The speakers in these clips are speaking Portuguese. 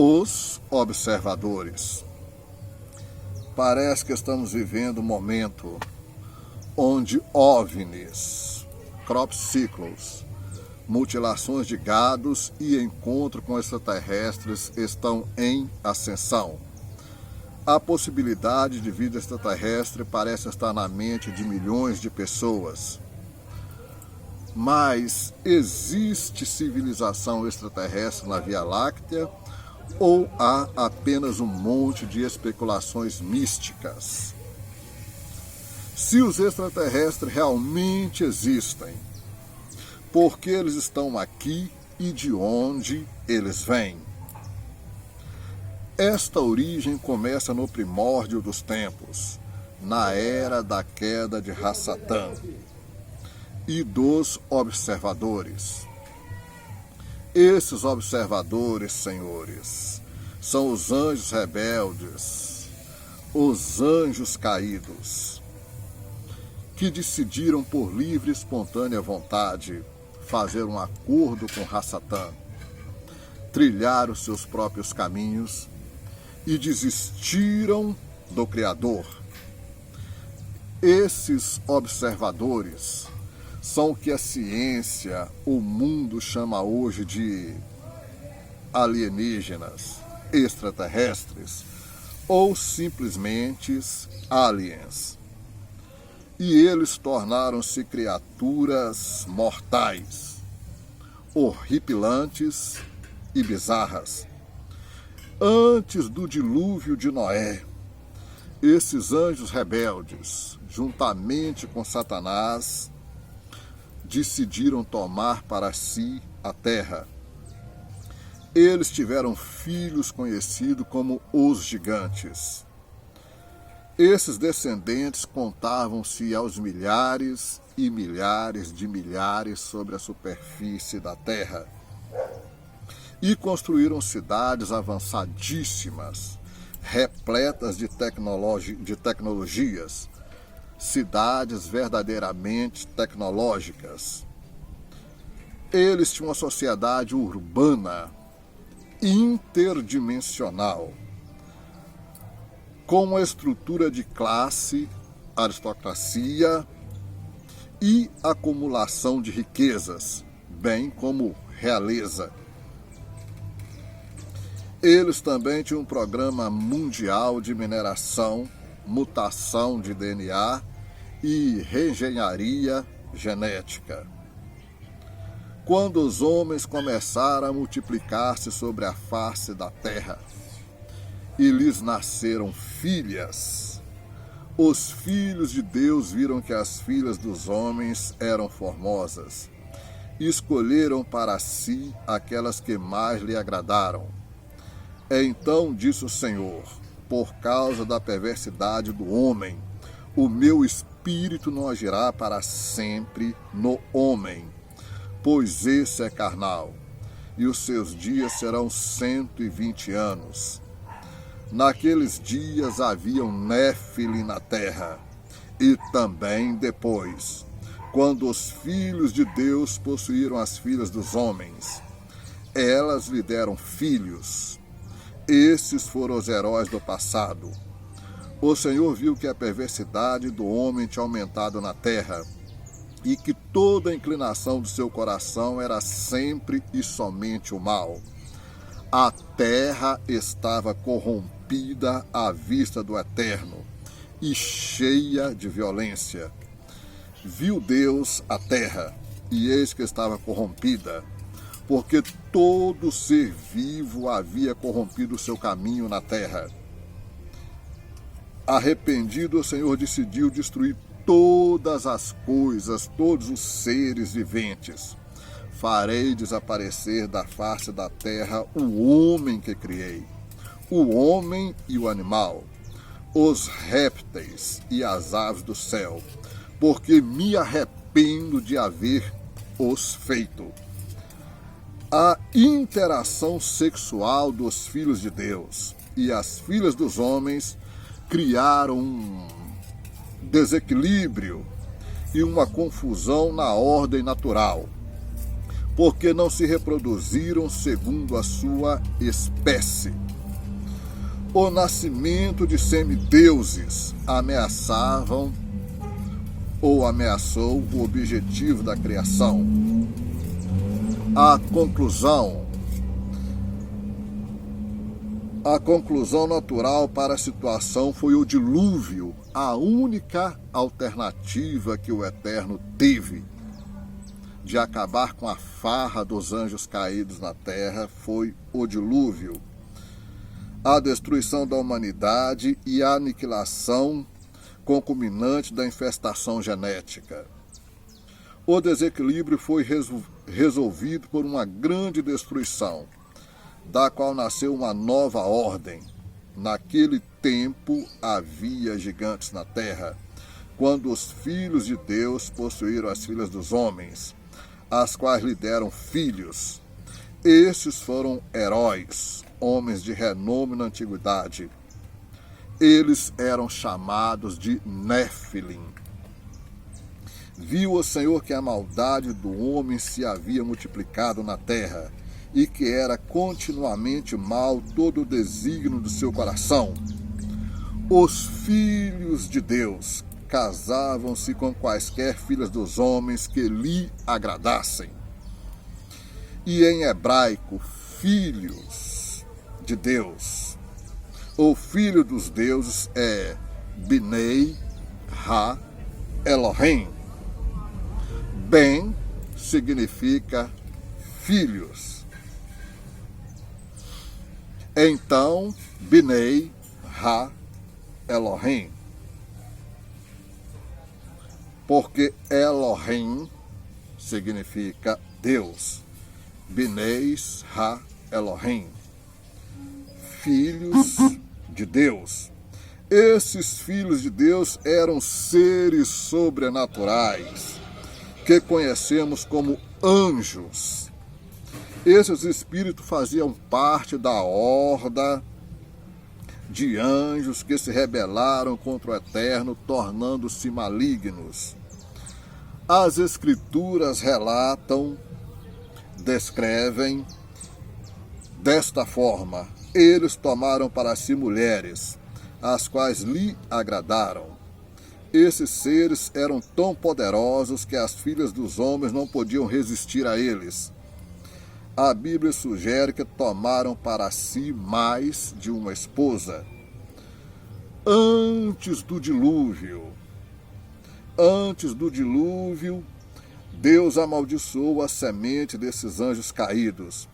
Os observadores. Parece que estamos vivendo um momento onde OVNIs, crop circles, mutilações de gados e encontro com extraterrestres estão em ascensão. A possibilidade de vida extraterrestre parece estar na mente de milhões de pessoas. Mas existe civilização extraterrestre na Via Láctea ou há apenas um monte de especulações místicas? Se os extraterrestres realmente existem, por que eles estão aqui e de onde eles vêm? Esta origem começa no primórdio dos tempos, na era da queda de Rassatã e dos observadores. Esses observadores, senhores, são os anjos rebeldes, os anjos caídos, que decidiram por livre e espontânea vontade fazer um acordo com Rassatã, trilhar os seus próprios caminhos e desistiram do Criador. Esses observadores são o que a ciência, o mundo chama hoje de alienígenas, extraterrestres ou simplesmente aliens. E eles tornaram-se criaturas mortais, horripilantes e bizarras. Antes do dilúvio de Noé, esses anjos rebeldes, juntamente com Satanás, decidiram tomar para si a terra. Eles tiveram filhos conhecidos como os gigantes. Esses descendentes contavam-se aos milhares e milhares de milhares sobre a superfície da terra e construíram cidades avançadíssimas, repletas de tecnologias, cidades verdadeiramente tecnológicas. Eles tinham uma sociedade urbana, interdimensional, com uma estrutura de classe, aristocracia e acumulação de riquezas, bem como realeza. Eles também tinham um programa mundial de mineração, mutação de DNA e reengenharia genética. Quando os homens começaram a multiplicar-se sobre a face da terra e lhes nasceram filhas, os filhos de Deus viram que as filhas dos homens eram formosas e escolheram para si aquelas que mais lhe agradaram. Então disse o Senhor: por causa da perversidade do homem, o meu espírito não agirá para sempre no homem, pois esse é carnal, e os seus dias serão 120 anos. Naqueles dias haviam Néfilim na terra, e também depois, quando os filhos de Deus possuíram as filhas dos homens, elas lhe deram filhos. Esses foram os heróis do passado. O Senhor viu que a perversidade do homem tinha aumentado na terra e que toda a inclinação do seu coração era sempre e somente o mal. A terra estava corrompida à vista do Eterno e cheia de violência. Viu Deus a terra, e eis que estava corrompida, porque todo ser vivo havia corrompido o seu caminho na terra. Arrependido, o Senhor decidiu destruir todas as coisas, todos os seres viventes. Farei desaparecer da face da terra o homem que criei, o homem e o animal, os répteis e as aves do céu, porque me arrependo de haver os feito. A interação sexual dos filhos de Deus e as filhas dos homens criaram um desequilíbrio e uma confusão na ordem natural. porque não se reproduziram segundo a sua espécie. O nascimento de semideuses ameaçou o objetivo da criação. A conclusão natural para a situação foi o dilúvio. A única alternativa que o Eterno teve de acabar com a farra dos anjos caídos na terra foi o dilúvio. A destruição da humanidade e a aniquilação concomitante da infestação genética. O desequilíbrio foi resolvido por uma grande destruição, da qual nasceu uma nova ordem. Naquele tempo havia gigantes na terra, quando os filhos de Deus possuíram as filhas dos homens, as quais lhe deram filhos. Estes foram heróis, homens de renome na antiguidade. Eles eram chamados de Néfilim. Viu o Senhor que a maldade do homem se havia multiplicado na terra, e que era continuamente mal todo o desígnio do seu coração. Os filhos de Deus casavam-se com quaisquer filhas dos homens que lhe agradassem. E em hebraico, filhos de Deus, ou filho dos deuses, é Binei Ha Elohim. Ben significa filhos. Então, Binei Ha Elohim. Porque Elohim significa Deus. Bineis Ha Elohim. Filhos de Deus. Esses filhos de Deus eram seres sobrenaturais, que conhecemos como anjos. Esses espíritos faziam parte da horda de anjos que se rebelaram contra o Eterno, tornando-se malignos. As Escrituras descrevem desta forma: eles tomaram para si mulheres, as quais lhe agradaram. Esses seres eram tão poderosos que as filhas dos homens não podiam resistir a eles. A Bíblia sugere que tomaram para si mais de uma esposa. Antes do dilúvio, Deus amaldiçoou a semente desses anjos caídos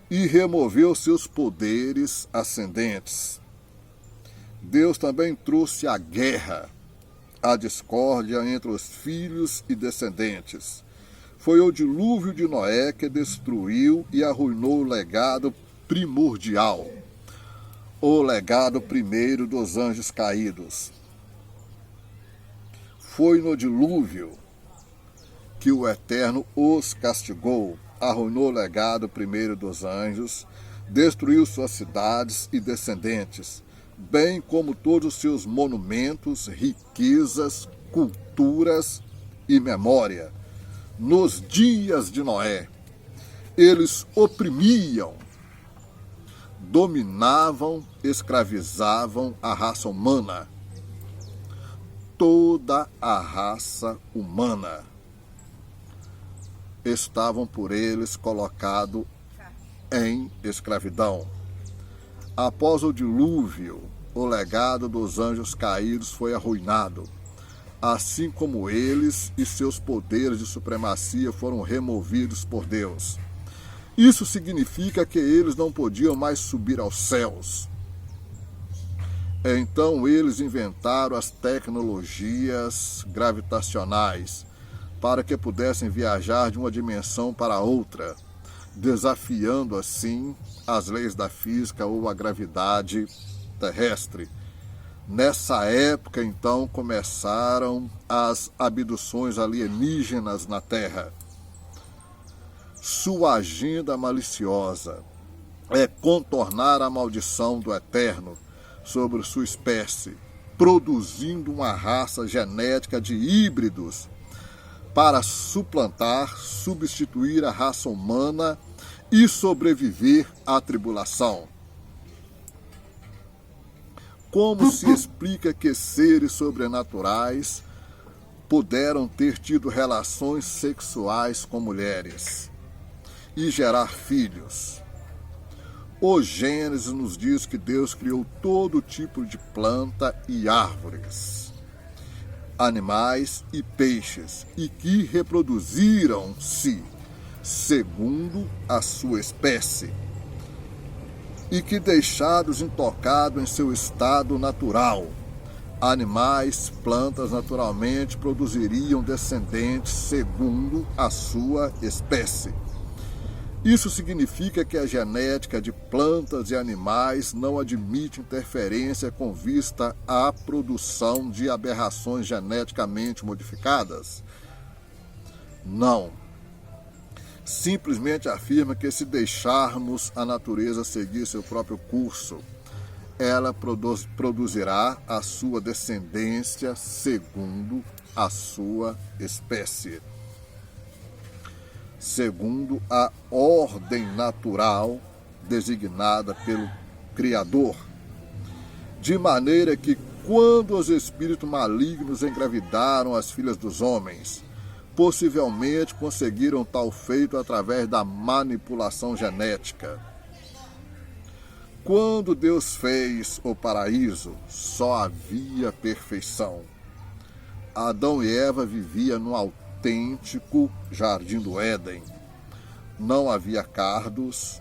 e removeu seus poderes ascendentes. Deus também trouxe a guerra, a discórdia entre os filhos e descendentes. Foi o dilúvio de Noé que destruiu e arruinou o legado primordial, o legado primeiro dos anjos caídos. Foi no dilúvio que o Eterno os castigou, arruinou o legado primeiro dos anjos, destruiu suas cidades e descendentes, bem como todos os seus monumentos, riquezas, culturas e memória. Nos dias de Noé, eles oprimiam, dominavam, escravizavam a raça humana. Toda a raça humana estavam por eles colocado em escravidão. Após o dilúvio, o legado dos anjos caídos foi arruinado, assim como eles e seus poderes de supremacia foram removidos por Deus. Isso significa que eles não podiam mais subir aos céus. Então eles inventaram as tecnologias gravitacionais para que pudessem viajar de uma dimensão para outra, desafiando assim as leis da física ou a gravidade terrestre. Nessa época, então, começaram as abduções alienígenas na Terra. Sua agenda maliciosa é contornar a maldição do Eterno sobre sua espécie, produzindo uma raça genética de híbridos para suplantar, substituir a raça humana e sobreviver à tribulação. Como se explica que seres sobrenaturais puderam ter tido relações sexuais com mulheres e gerar filhos? O Gênesis nos diz que Deus criou todo tipo de planta e árvores, animais e peixes, e que reproduziram-se segundo a sua espécie, e que, deixados intocados em seu estado natural, animais, plantas naturalmente produziriam descendentes segundo a sua espécie. Isso significa que a genética de plantas e animais não admite interferência com vista à produção de aberrações geneticamente modificadas? Não. Simplesmente afirma que, se deixarmos a natureza seguir seu próprio curso, ela produzirá a sua descendência segundo a sua espécie, segundo a ordem natural designada pelo Criador. De maneira que, quando os espíritos malignos engravidaram as filhas dos homens, possivelmente conseguiram tal feito através da manipulação genética. Quando Deus fez o paraíso, só havia perfeição. Adão e Eva viviam no autêntico jardim do Éden. Não havia cardos,